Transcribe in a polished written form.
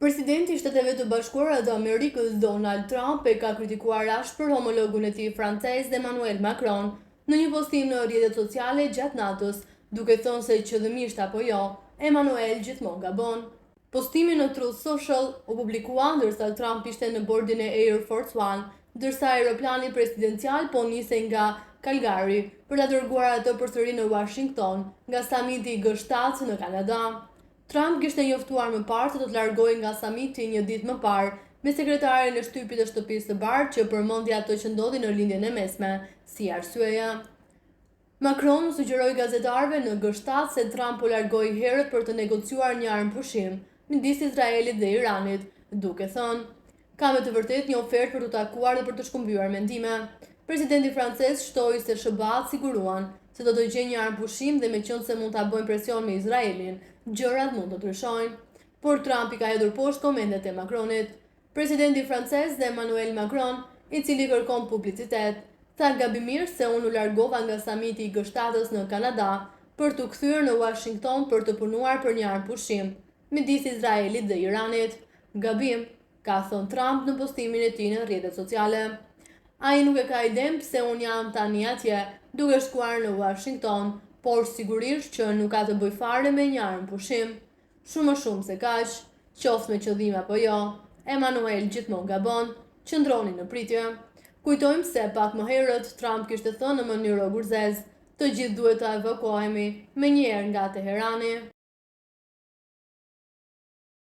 Presidenti i Shteteve të Bashkuara të Amerikës Donald Trump e ka kritikuar ashpër homologun e tij francez Emmanuel Macron në një postim në rrjetet sociale gjatë natës, duke thënë se qëllimisht apo jo, Emmanuel gjithmonë gabon. Postimi në Truth Social u publikua ndërsa Trump ishte në bordin e Air Force One, ndërsa aeroplani presidencial po nisej nga Calgary për ta dërguar atë përsëri në Washington nga samiti i G7 në Kanada. Trump kishte njoftuar më parë se do të largohej nga samiti një ditë më parë me sekretarin e shtypit të Shtëpisë së Bardhë që përmendi ato që ndodhi në lindjen e mesme si arsyeja. Macron sugjeroi gazetarëve në G7 se Trump po largohej herët për të negociuar një armëpushim midis Izraelit dhe Iranit, duke thënë: "Ka me të vërtetë një ofertë për të takuar dhe për të shkëmbyer mendime." Presidenti francez shtoi se SBA-t siguruan se do të gjejnë një armëpushim dhe meqense mund ta bëjnë presion me Izraelin, gjërat mund të ndryshojnë. Por Trump i ka hedhur poshtë komendet e Macronit. Presidenti francez dhe Emmanuel Macron, i cili kërkon publicitet, tha gabimisht se unë u largova nga samiti i G7-s në Kanada për të kthyer në Washington për të punuar për një armëpushim midis Izraelit dhe Iranit. Gabim, ka thënë Trump në postimin e tij në rrjetet sociale. Ai nuk e ka iden pse unë jam tani atje, duke shkuar në Washington, por sigurisht që nuk ka të bëjë fare me një armëpushim. Shumë më shumë se kaq, qoftë me qëllim apo jo, Emmanuel gjithmonë gabon, qëndroni në pritje. Kujtojmë se pak më herët Trump kishte thënë në mënyrë gurzez: "Të gjithë duhet të evakuohemi menjëherë nga Teherani."